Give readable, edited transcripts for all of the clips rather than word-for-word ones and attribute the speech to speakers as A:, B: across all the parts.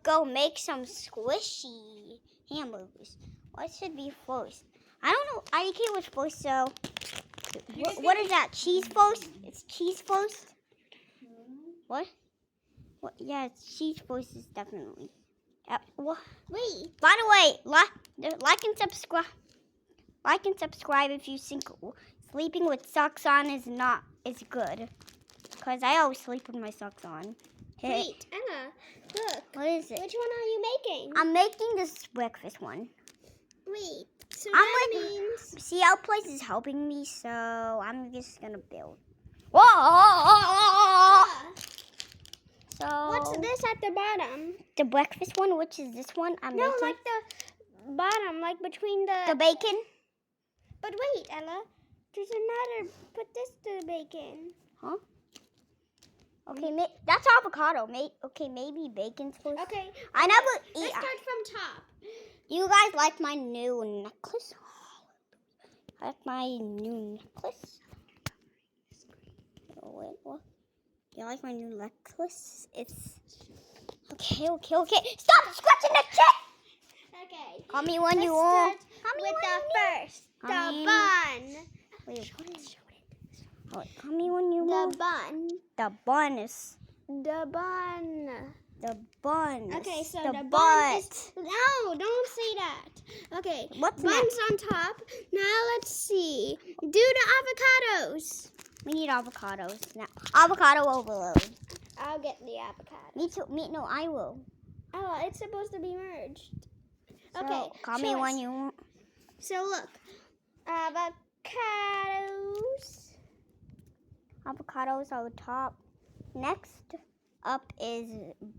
A: go make some squishy hamburgers. What should be first? I don't know. IDK was first, so what is that? Cheese first? It's cheese first? What? Yeah, it's cheese first is definitely.
B: Wait.
A: By the way, like and subscribe. Like and subscribe if you think sleeping with socks on is good. Cause I always sleep with my socks on.
B: Wait, Emma, look.
A: What is it?
B: Which one are you making?
A: I'm making this breakfast one.
B: Wait, so
A: I'm
B: that means...
A: See, our place is helping me, so I'm just gonna build. Whoa! So
B: What's this at the bottom?
A: The breakfast one, which is this one? I'm
B: No,
A: making.
B: like the bottom, like between
A: The bacon.
B: But wait, Ella, there's another. Put this to the bacon.
A: Huh? Okay, that's avocado, mate. Okay, maybe bacon's first.
B: Okay.
A: I never eat.
B: Let's start from top.
A: You guys like my new necklace? I like my new necklace. Oh, wait, what? You like my new necklace? It's okay. Stop scratching the chip.
B: Okay.
A: Call me when you want.
B: With the first, the bun.
A: Wait, what? Call me when you want.
B: The bun.
A: The bun is.
B: The bun.
A: The bun.
B: Okay, so
A: the
B: the
A: butt.
B: bun is... No, don't say that. Okay,
A: What's
B: bun's
A: next?
B: on top. Now let's see. Do the avocados.
A: We need avocados now. Avocado overload.
B: I'll get the avocado.
A: Me too. No, I will.
B: Oh, it's supposed to be merged.
A: So,
B: Okay,
A: call me when you want.
B: So look, avocados.
A: Avocados are top. Next up is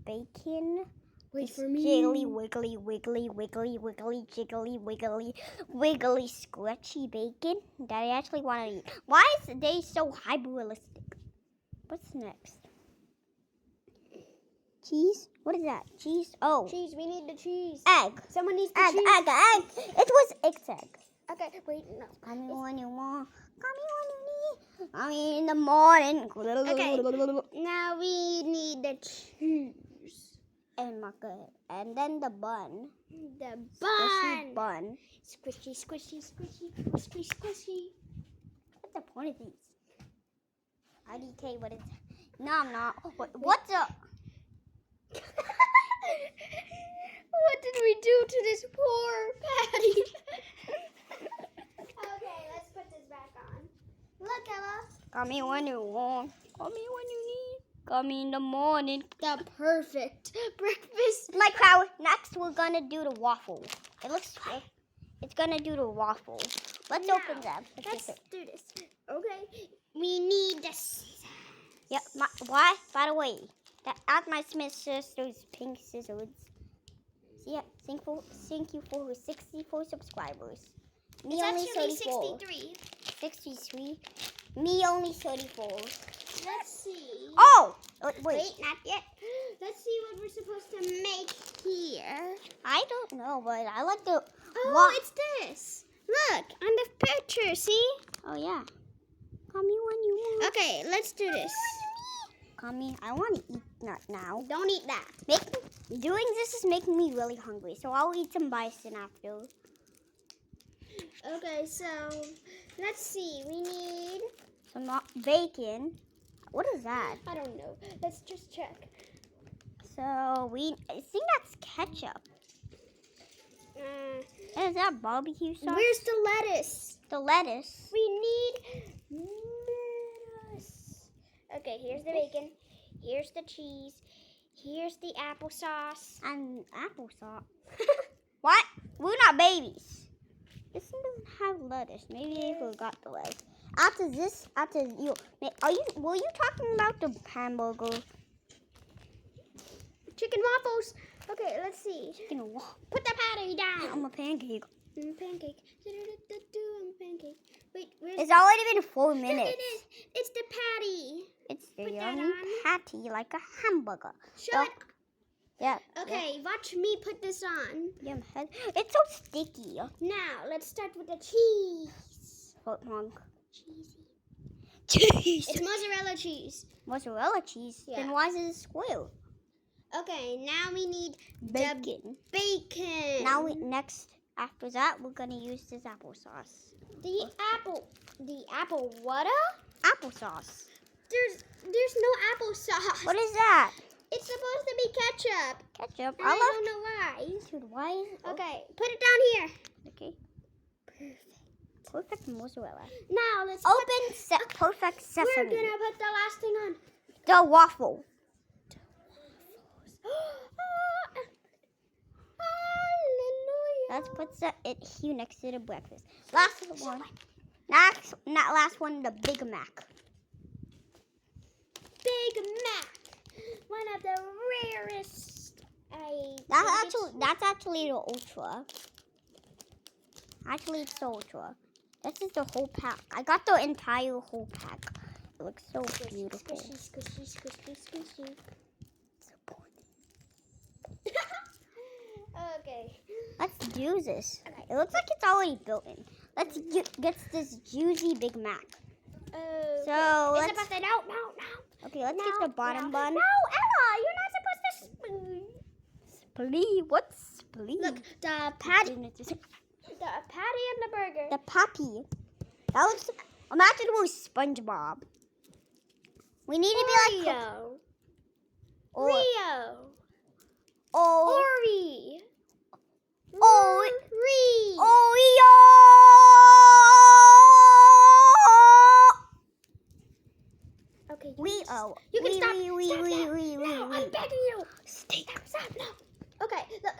A: bacon.
B: Wait
A: It's
B: for me.
A: Jiggly, wiggly, jiggly, wiggly, squishy bacon that I actually want to eat. Why is they so hyper-realistic? What's next? Cheese? What is that? Cheese? Oh.
B: Cheese, we need the cheese.
A: Egg.
B: Someone needs the
A: Egg.
B: cheese.
A: It was egg.
B: Okay, wait, no.
A: Call me when you want. Call me when you need. I mean in the morning.
B: Okay, now we need the cheese.
A: And then the bun.
B: The
A: Squishy
B: bun.
A: bun.
B: Squishy.
A: What's the point of these? IDK, what is it? No, I'm not. What's up?
B: What did we do to this poor Patty? Okay, let's put this back on. Look, Ella.
A: Call me when you want. Call me when you need. Call me in the morning.
B: The perfect breakfast.
A: My crowd. Next, we're gonna do the waffle. It's gonna do the waffle. Let's open them.
B: Let's do this. Okay. We need the scissors.
A: Yep. Why? By the way, at my Smith Sisters pink scissors. Yeah. Thank you for 64 subscribers. Me
B: It's
A: only
B: actually
A: 34.
B: 63.
A: 63. Me only 34.
B: Let's see.
A: Oh! Wait.
B: Wait, not yet. Let's see what we're supposed to make here.
A: I don't know, but I like the...
B: Oh, it's this. Look, on the picture, see?
A: Oh, yeah. Call me when you want.
B: Okay, let's do this.
A: Call me. I want to eat that now.
B: Don't eat that.
A: Doing this is making me really hungry, so I'll eat some bison after.
B: Okay, so let's see. We need...
A: Some bacon. What is that?
B: I don't know. Let's just check.
A: So, I think that's ketchup. Is that barbecue sauce?
B: Where's the lettuce?
A: The lettuce.
B: We need lettuce. Okay, here's the bacon. Here's the cheese. Here's the applesauce.
A: And applesauce. What? We're not babies. This one doesn't have lettuce. Maybe they forgot the lettuce. Were you talking about the hamburger?
B: Chicken waffles. Okay, let's see. Put the patty down.
A: I'm a pancake.
B: Pancake. Pancake. Wait, where's
A: It's already been 4 minutes.
B: Look, it is. It's the patty.
A: It's the
B: Put that
A: yummy
B: on.
A: patty like a hamburger.
B: Show it.
A: Yeah.
B: Okay, watch me put this on.
A: Yeah. It's so sticky.
B: Now, let's start with the cheese.
A: Foot monk.
B: Cheesy.
A: Cheese.
B: It's mozzarella cheese.
A: Mozzarella cheese?
B: Yeah.
A: Then why is it square?
B: Okay, now we need
A: bacon.
B: Bacon.
A: Now after that, we're gonna use this applesauce.
B: The apple what?
A: Applesauce.
B: There's no applesauce.
A: What is that?
B: It's supposed to be ketchup.
A: Ketchup.
B: And I don't know why.
A: Dude, why?
B: Okay, put it down here.
A: Okay. Perfect mozzarella.
B: Now let's
A: Perfect sesame.
B: We're gonna put the last thing on.
A: The waffle.
B: Hallelujah.
A: Let's put it here next to the breakfast. Last one. Not last one. The Big Mac.
B: Big Mac. One of the rarest.
A: That's actually the ultra. Actually, it's the ultra. This is the whole pack. I got the entire whole pack. It looks so beautiful.
B: Squishy. Okay.
A: Let's do this. It looks like it's already built in. Let's get this juicy Big Mac. So
B: it's about to no.
A: Okay, let's get the bottom bun.
B: No, Emma, you're not supposed to
A: Splee. What's splee?
B: Look, the patty and the burger.
A: The puppy. That looks. Imagine it was SpongeBob. We need to be like
B: Rio.
A: Oreo.
B: Okay.
A: Rio.
B: You can stop.
A: No,
B: I'm begging you. Stop. No. Okay. Look.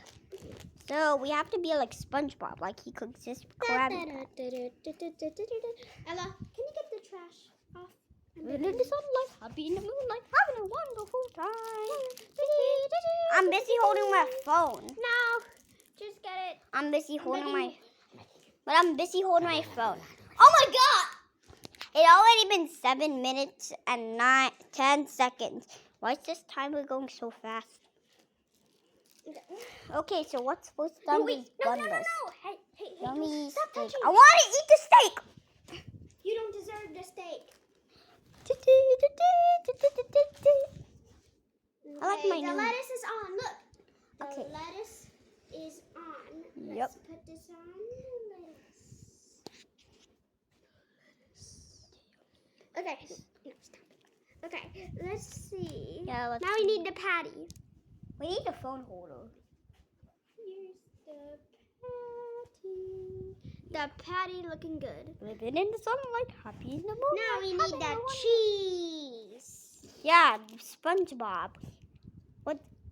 A: So we have to be like SpongeBob, like he cooks his Krabby Patty.
B: Ella, can you get the trash off?
A: In the sunlight, happy in the moonlight, having a wonderful time. I'm busy holding my phone.
B: No, just get it.
A: I'm busy holding my phone. Oh my god! It already been 7 minutes and 10 seconds. Why is this timer going so fast? Okay, so what's supposed to be bunless?
B: Hey,
A: Yummy
B: stop
A: steak.
B: touching
A: I want to eat the steak.
B: You don't deserve the steak.
A: I like my
B: The
A: new.
B: lettuce is on. Look. The
A: Okay.
B: lettuce is on.
A: Yep.
B: Let's put this on. Okay. No, stop. Okay. Let's see.
A: Yeah, let's
B: Now we need the patty.
A: We need a phone holder.
B: Here's the patty. The patty looking good.
A: Living in the sunlight, happy in the moonlight.
B: Now we need
A: having a
B: the
A: wonderful-
B: cheese.
A: Yeah, SpongeBob.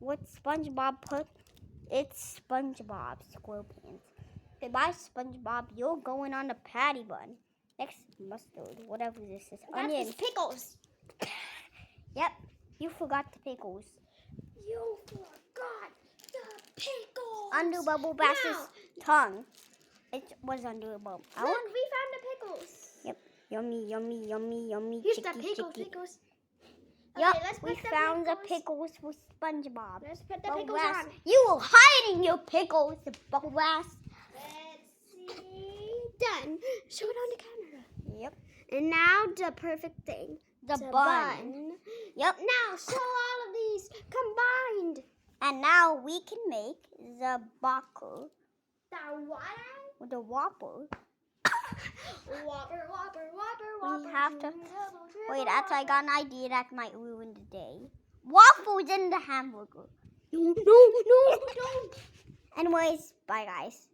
A: What SpongeBob put? It's SpongeBob SquarePants. Okay, by SpongeBob, you're going on the patty bun. Next, mustard, whatever this is. Onion.
B: That's pickles.
A: Yep, you forgot the pickles.
B: You forgot the pickles.
A: Under Bubble Bass's tongue. It was under a bubble.
B: Look, we found the pickles.
A: Yep, yummy.
B: Here's
A: Chicky,
B: the pickles.
A: chicky.
B: Pickles.
A: Yep,
B: Okay, let's
A: we
B: put the
A: found the
B: pickles.
A: pickles for SpongeBob.
B: Let's put the
A: Bubble
B: pickles
A: Bass.
B: on.
A: You were hiding your pickles, Bubble Bass.
B: Let's see. Done. Show it on the camera.
A: Yep.
B: And now the perfect thing.
A: The bun. Yep.
B: Now show all of these combined.
A: And now we can make the Whopper.
B: The what?
A: With the Whopper.
B: Whopper.
A: We have to. Wait,
B: that's
A: I got an idea that might ruin the day. Waffles in the hamburger.
B: No.
A: Anyways, bye guys.